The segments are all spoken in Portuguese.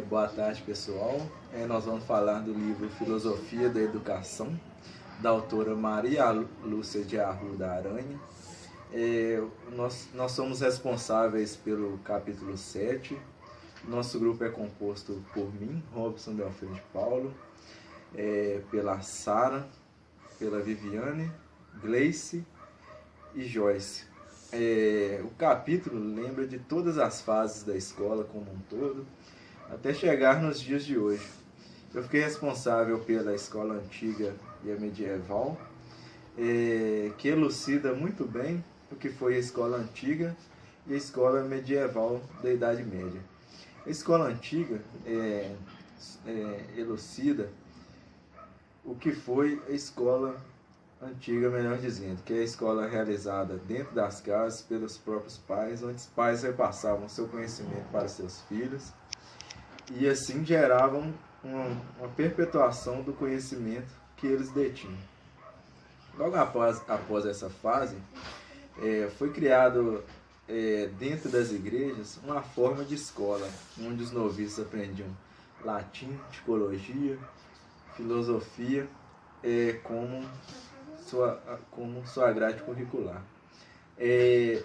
Boa tarde, pessoal. Nós vamos falar do livro Filosofia da Educação, da autora Maria Lúcia de Arruda Aranha. Nós somos responsáveis pelo capítulo 7. Nosso grupo é composto por mim, Robson Delfim de Paulo, pela Sara, pela Viviane, Gleice e Joyce. O capítulo lembra de todas as fases da escola como um todo, até chegar nos dias de hoje. Eu fiquei responsável pela escola antiga e a medieval, que elucida muito bem o que foi a escola antiga e a escola medieval da Idade Média. A escola antiga elucida o que foi a escola antiga, melhor dizendo, que é a escola realizada dentro das casas pelos próprios pais, onde os pais repassavam seu conhecimento para seus filhos e assim geravam uma perpetuação do conhecimento que eles detinham. Logo após essa fase, foi criado dentro das igrejas uma forma de escola, onde os noviços aprendiam latim, psicologia, filosofia, como sua grade curricular.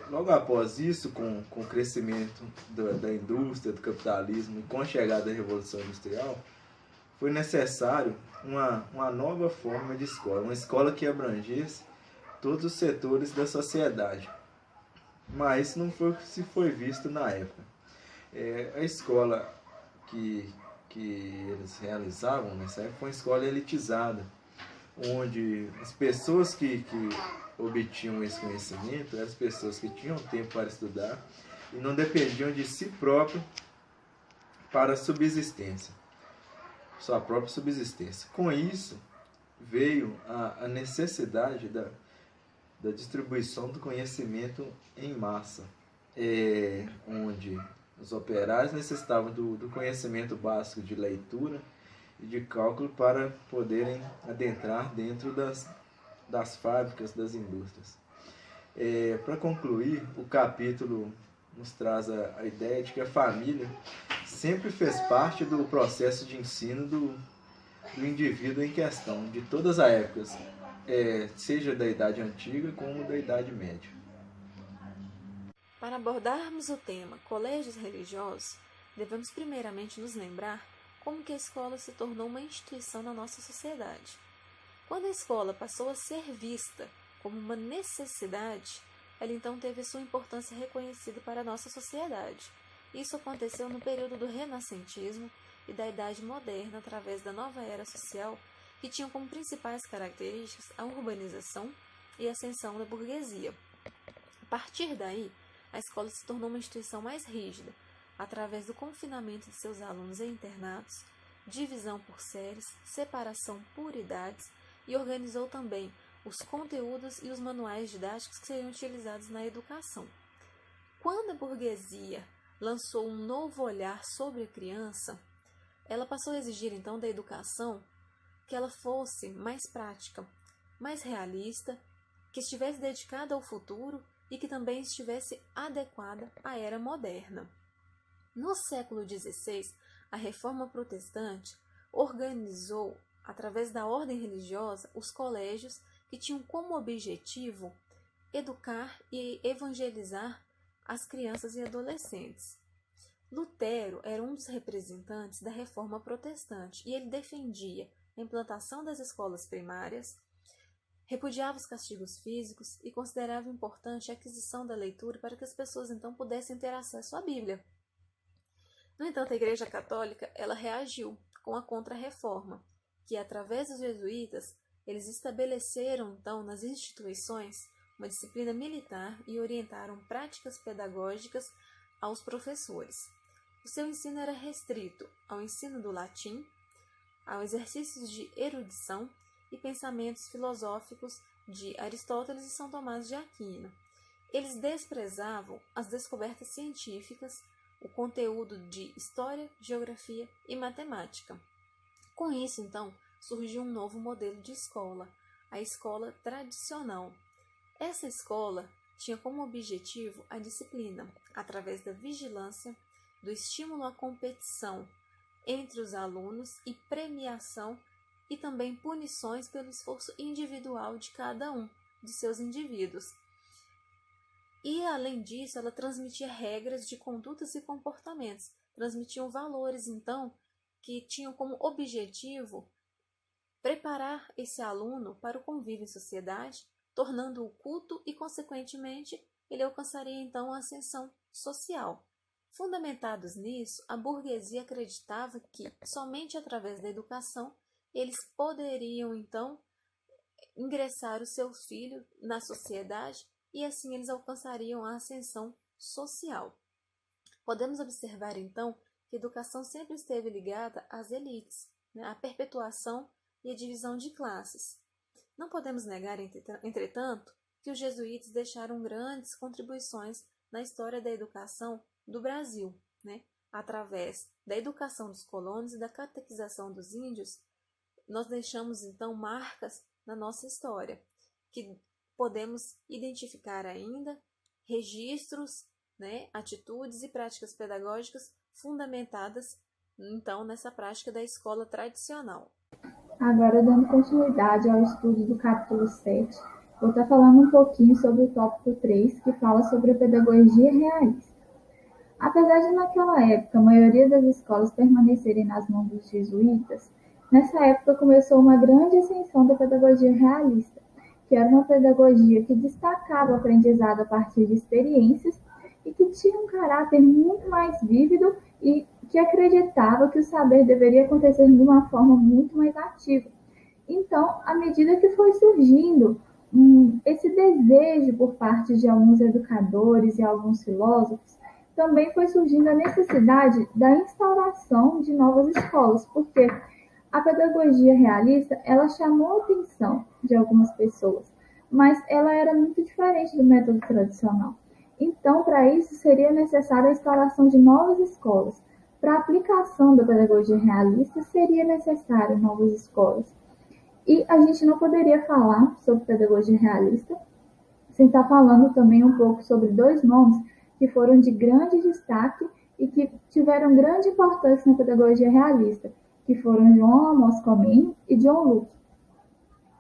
Logo após isso, com o crescimento da indústria, do capitalismo e com a chegada da Revolução Industrial, foi necessário uma nova forma de escola, uma escola que abrangesse todos os setores da sociedade. Mas isso não foi visto na época. A escola que eles realizavam nessa época foi uma escola elitizada, onde as pessoas que obtinham esse conhecimento eram as pessoas que tinham tempo para estudar e não dependiam de si próprio para a subsistência, sua própria subsistência. Com isso, veio a necessidade da distribuição do conhecimento em massa, onde os operários necessitavam do conhecimento básico de leitura e de cálculo para poderem adentrar dentro das fábricas, das indústrias. Para concluir, o capítulo nos traz a ideia de que a família sempre fez parte do processo de ensino do indivíduo em questão, de todas as épocas, seja da Idade Antiga como da Idade Média. Para abordarmos o tema colégios religiosos, devemos primeiramente nos lembrar como que a escola se tornou uma instituição na nossa sociedade. Quando a escola passou a ser vista como uma necessidade, ela então teve sua importância reconhecida para a nossa sociedade. Isso aconteceu no período do renascentismo e da Idade Moderna, através da nova era social, que tinham como principais características a urbanização e a ascensão da burguesia. A partir daí, a escola se tornou uma instituição mais rígida, através do confinamento de seus alunos em internatos, divisão por séries, separação por idades e organizou também os conteúdos e os manuais didáticos que seriam utilizados na educação. Quando a burguesia lançou um novo olhar sobre a criança, ela passou a exigir então da educação que ela fosse mais prática, mais realista, que estivesse dedicada ao futuro e que também estivesse adequada à era moderna. No século XVI, a Reforma Protestante organizou, através da ordem religiosa, os colégios que tinham como objetivo educar e evangelizar as crianças e adolescentes. Lutero era um dos representantes da Reforma Protestante e ele defendia a implantação das escolas primárias, repudiava os castigos físicos e considerava importante a aquisição da leitura para que as pessoas então pudessem ter acesso à Bíblia. No entanto, a Igreja Católica ela reagiu com a Contra-Reforma, que através dos jesuítas eles estabeleceram então nas instituições uma disciplina militar e orientaram práticas pedagógicas aos professores. O seu ensino era restrito ao ensino do latim, ao exercícios de erudição e pensamentos filosóficos de Aristóteles e São Tomás de Aquino. Eles desprezavam as descobertas científicas, o conteúdo de história, geografia e matemática. Com isso, então, surgiu um novo modelo de escola, a escola tradicional. Essa escola tinha como objetivo a disciplina, através da vigilância, do estímulo à competição entre os alunos e premiação e também punições pelo esforço individual de cada um de seus indivíduos. E, além disso, ela transmitia regras de condutas e comportamentos, transmitiam valores, então, que tinham como objetivo preparar esse aluno para o convívio em sociedade, tornando-o culto e, consequentemente, ele alcançaria, então, a ascensão social. Fundamentados nisso, a burguesia acreditava que, somente através da educação, eles poderiam, então, ingressar o seu filho na sociedade e assim eles alcançariam a ascensão social. Podemos observar, então, que a educação sempre esteve ligada às elites, à perpetuação e à divisão de classes. Não podemos negar, entretanto, que os jesuítas deixaram grandes contribuições na história da educação do Brasil, através da educação dos colonos e da catequização dos índios. Nós deixamos, então, marcas na nossa história, que podemos identificar ainda registros, atitudes e práticas pedagógicas fundamentadas, então, nessa prática da escola tradicional. Agora, dando continuidade ao estudo do capítulo 7, vou estar falando um pouquinho sobre o tópico 3, que fala sobre a pedagogia realista. Apesar de, naquela época, a maioria das escolas permanecerem nas mãos dos jesuítas, nessa época começou uma grande ascensão da pedagogia realista, que era uma pedagogia que destacava o aprendizado a partir de experiências e que tinha um caráter muito mais vívido e que acreditava que o saber deveria acontecer de uma forma muito mais ativa. Então, à medida que foi surgindo esse desejo por parte de alguns educadores e alguns filósofos, também foi surgindo a necessidade da instauração de novas escolas, porque a pedagogia realista, ela chamou a atenção de algumas pessoas, mas ela era muito diferente do método tradicional. Então, para isso, seria necessária a instalação de novas escolas. Para a aplicação da pedagogia realista, seria necessário novas escolas. E a gente não poderia falar sobre pedagogia realista sem estar falando também um pouco sobre dois nomes que foram de grande destaque e que tiveram grande importância na pedagogia realista, que foram João Amos Comênio e John Locke.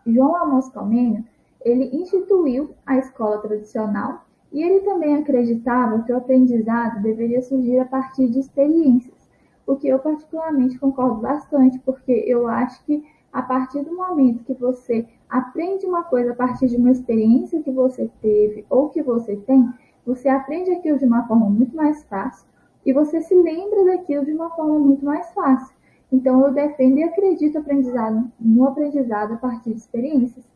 João Amos Comênio, ele instituiu a escola tradicional e ele também acreditava que o aprendizado deveria surgir a partir de experiências, o que eu particularmente concordo bastante, porque eu acho que a partir do momento que você aprende uma coisa a partir de uma experiência que você teve ou que você tem, você aprende aquilo de uma forma muito mais fácil e você se lembra daquilo de uma forma muito mais fácil. Então, eu defendo e acredito no aprendizado a partir de experiências.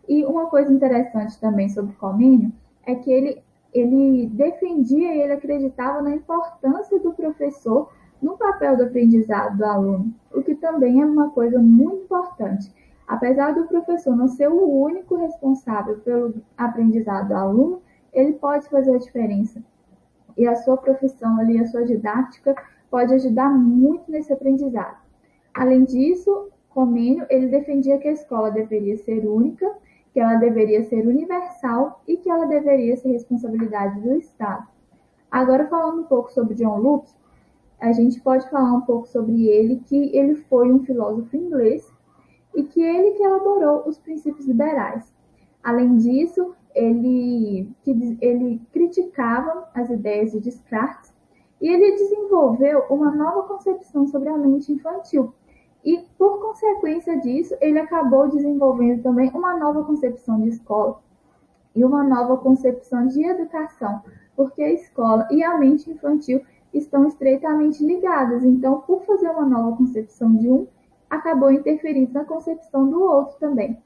E uma coisa interessante também sobre Comênio é que ele defendia e ele acreditava na importância do professor no papel do aprendizado do aluno, o que também é uma coisa muito importante. Apesar do professor não ser o único responsável pelo aprendizado do aluno, ele pode fazer a diferença. E a sua profissão ali, a sua didática, pode ajudar muito nesse aprendizado. Além disso, Comênio, ele defendia que a escola deveria ser única, que ela deveria ser universal e que ela deveria ser responsabilidade do Estado. Agora, falando um pouco sobre John Locke, a gente pode falar um pouco sobre ele, que ele foi um filósofo inglês e que ele que elaborou os princípios liberais. Além disso, ele criticava as ideias de Descartes e ele desenvolveu uma nova concepção sobre a mente infantil. E, por consequência disso, ele acabou desenvolvendo também uma nova concepção de escola e uma nova concepção de educação, porque a escola e a mente infantil estão estreitamente ligadas. Então, por fazer uma nova concepção de um, acabou interferindo na concepção do outro também.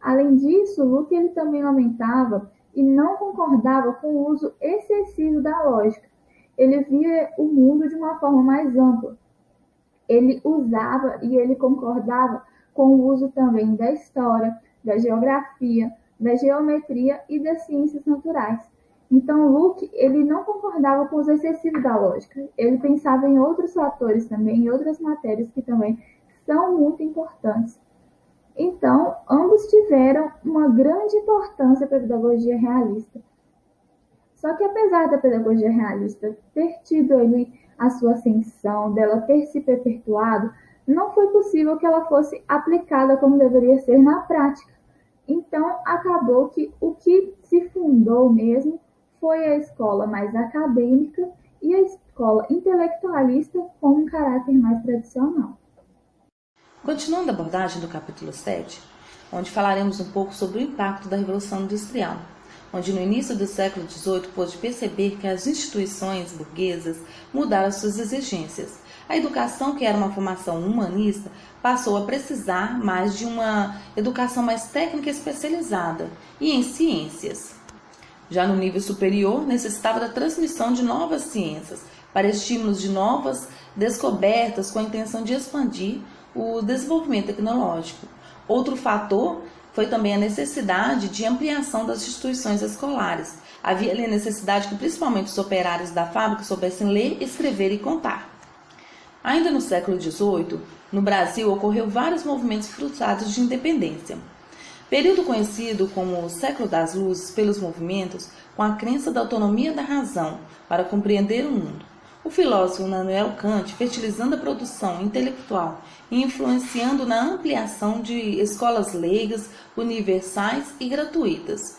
Além disso, Locke ele também lamentava e não concordava com o uso excessivo da lógica. Ele via o mundo de uma forma mais ampla. Ele usava e ele concordava com o uso também da história, da geografia, da geometria e das ciências naturais. Então, Locke ele não concordava com o uso excessivo da lógica. Ele pensava em outros fatores também, em outras matérias que também são muito importantes. Então, ambos tiveram uma grande importância para a pedagogia realista. Só que apesar da pedagogia realista ter tido ali a sua ascensão, dela ter se perpetuado, não foi possível que ela fosse aplicada como deveria ser na prática. Então, acabou que o que se fundou mesmo foi a escola mais acadêmica e a escola intelectualista com um caráter mais tradicional. Continuando a abordagem do capítulo 7, onde falaremos um pouco sobre o impacto da Revolução Industrial, onde no início do século XVIII pôde perceber que as instituições burguesas mudaram suas exigências. A educação, que era uma formação humanista, passou a precisar mais de uma educação mais técnica e especializada e em ciências. Já no nível superior, necessitava da transmissão de novas ciências para estímulos de novas descobertas com a intenção de expandir o desenvolvimento tecnológico. Outro fator foi também a necessidade de ampliação das instituições escolares. Havia ali a necessidade que principalmente os operários da fábrica soubessem ler, escrever e contar. Ainda no século XVIII, no Brasil, ocorreu vários movimentos frustrados de independência. Período conhecido como o século das luzes pelos movimentos com a crença da autonomia da razão para compreender o mundo. O filósofo Immanuel Kant, fertilizando a produção intelectual e influenciando na ampliação de escolas leigas, universais e gratuitas,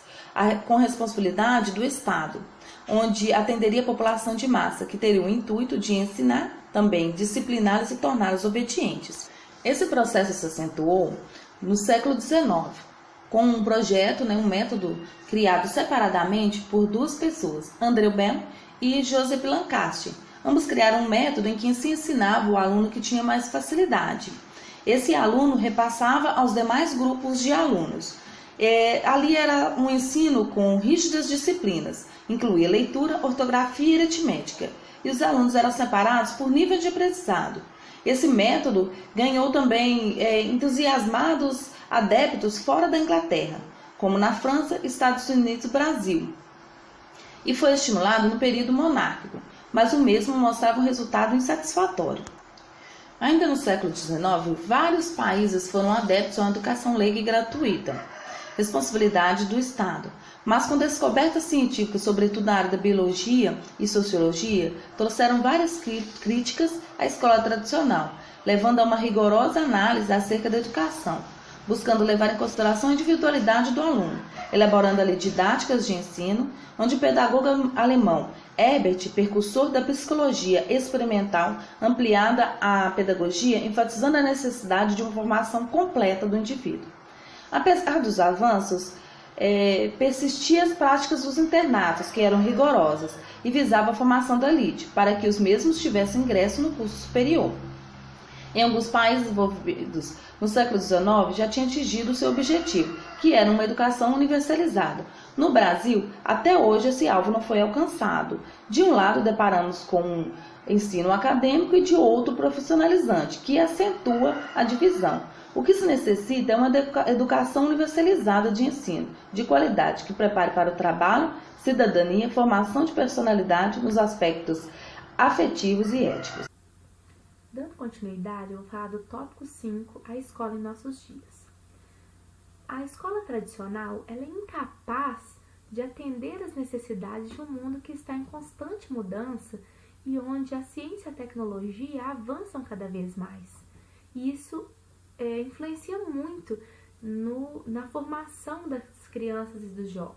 com responsabilidade do Estado, onde atenderia a população de massa, que teria o intuito de ensinar, também discipliná-los e torná-los obedientes. Esse processo se acentuou no século XIX, com um projeto, um método criado separadamente por duas pessoas, André Bell e Joseph Lancaster. Ambos criaram um método em que se ensinava o aluno que tinha mais facilidade. Esse aluno repassava aos demais grupos de alunos. Ali era um ensino com rígidas disciplinas, incluía leitura, ortografia e aritmética, e os alunos eram separados por nível de aprendizado. Esse método ganhou também entusiasmados adeptos fora da Inglaterra, como na França, Estados Unidos e Brasil, e foi estimulado no período monárquico, mas o mesmo mostrava um resultado insatisfatório. Ainda no século XIX, vários países foram adeptos a uma educação leiga e gratuita, responsabilidade do Estado, mas com descobertas científicas, sobretudo na área da biologia e sociologia, trouxeram várias críticas à escola tradicional, levando a uma rigorosa análise acerca da educação, buscando levar em consideração a individualidade do aluno, elaborando ali didáticas de ensino, onde o pedagogo alemão Herbert, precursor da psicologia experimental, ampliada a pedagogia, enfatizando a necessidade de uma formação completa do indivíduo. Apesar dos avanços, persistiam as práticas dos internatos, que eram rigorosas, e visava a formação da elite, para que os mesmos tivessem ingresso no curso superior. Em alguns países desenvolvidos no século XIX já tinha atingido o seu objetivo, que era uma educação universalizada. No Brasil, até hoje esse alvo não foi alcançado. De um lado, deparamos com um ensino acadêmico e de outro profissionalizante, que acentua a divisão. O que se necessita é uma educação universalizada de ensino, de qualidade, que prepare para o trabalho, cidadania, formação de personalidade nos aspectos afetivos e éticos. Dando continuidade, eu vou falar do tópico 5, a escola em nossos dias. A escola tradicional ela é incapaz de atender às necessidades de um mundo que está em constante mudança e onde a ciência e a tecnologia avançam cada vez mais. E isso influencia muito na formação das crianças e dos jovens.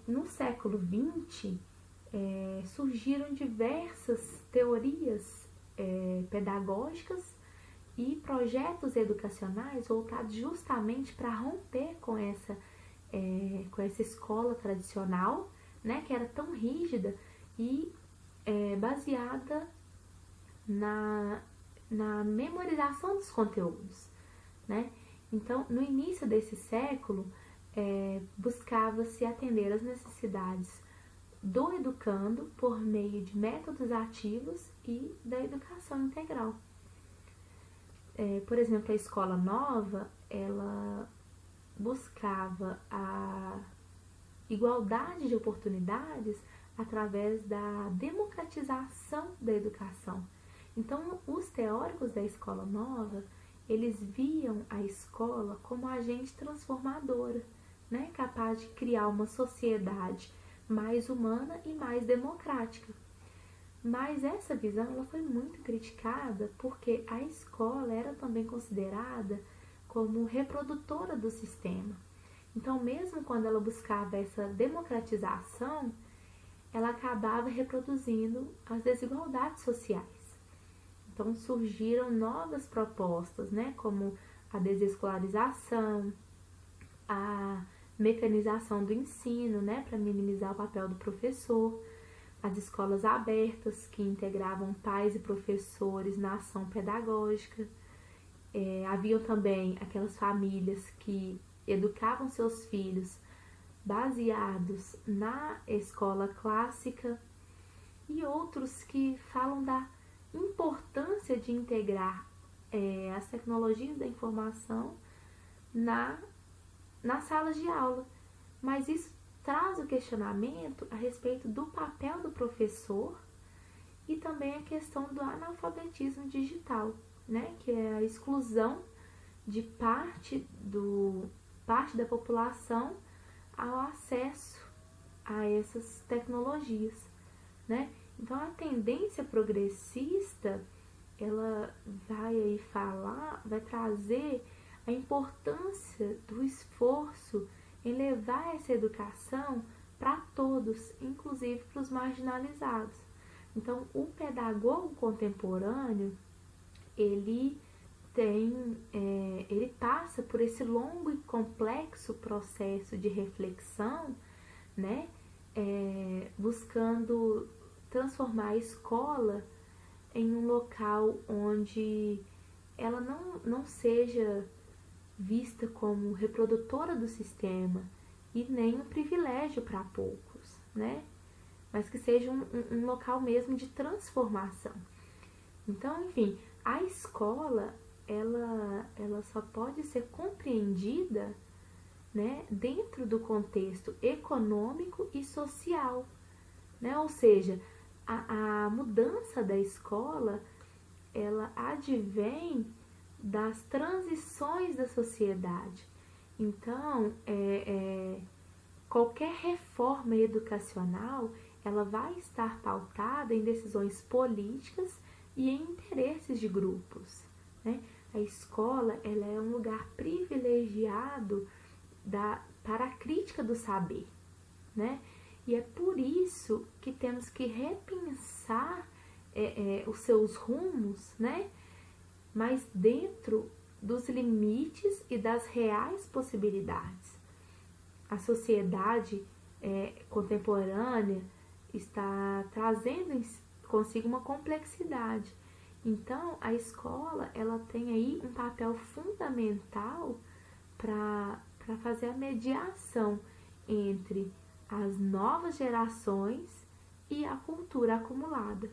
No século XX, surgiram diversas teorias pedagógicas e projetos educacionais voltados justamente para romper com essa escola tradicional, que era tão rígida e baseada na memorização dos conteúdos. Então, no início desse século, buscava-se atender às necessidades do educando por meio de métodos ativos e da educação integral. Por exemplo, a escola nova, ela buscava a igualdade de oportunidades através da democratização da educação. Então, os teóricos da escola nova, eles viam a escola como agente transformadora, capaz de criar uma sociedade mais humana e mais democrática. Mas essa visão ela foi muito criticada porque a escola era também considerada como reprodutora do sistema. Então, mesmo quando ela buscava essa democratização, ela acabava reproduzindo as desigualdades sociais. Então, surgiram novas propostas, né, como a desescolarização, a mecanização do ensino, né, para minimizar o papel do professor, as escolas abertas, que integravam pais e professores na ação pedagógica. Haviam também aquelas famílias que educavam seus filhos baseados na escola clássica e outros que falam da importância de integrar as tecnologias da informação nas salas de aula. Mas isso traz o questionamento a respeito do papel do professor e também a questão do analfabetismo digital, né, que é a exclusão de parte da população ao acesso a essas tecnologias, né? Então, a tendência progressista, ela vai trazer a importância do esforço em levar essa educação para todos, inclusive para os marginalizados. Então, o pedagogo contemporâneo, ele passa por esse longo e complexo processo de reflexão, né, buscando transformar a escola em um local onde ela não seja vista como reprodutora do sistema e nem um privilégio para poucos, né, mas que seja um local mesmo de transformação. Então, enfim, a escola ela só pode ser compreendida, né, dentro do contexto econômico e social, né? Ou seja, a mudança da escola ela advém das transições da sociedade. Então, qualquer reforma educacional ela vai estar pautada em decisões políticas e em interesses de grupos, né? A escola ela é um lugar privilegiado para a crítica do saber, né? E é por isso que temos que repensar os seus rumos, né? Mas dentro dos limites e das reais possibilidades. A sociedade contemporânea está trazendo consigo uma complexidade. Então, a escola ela tem aí um papel fundamental para fazer a mediação entre as novas gerações e a cultura acumulada.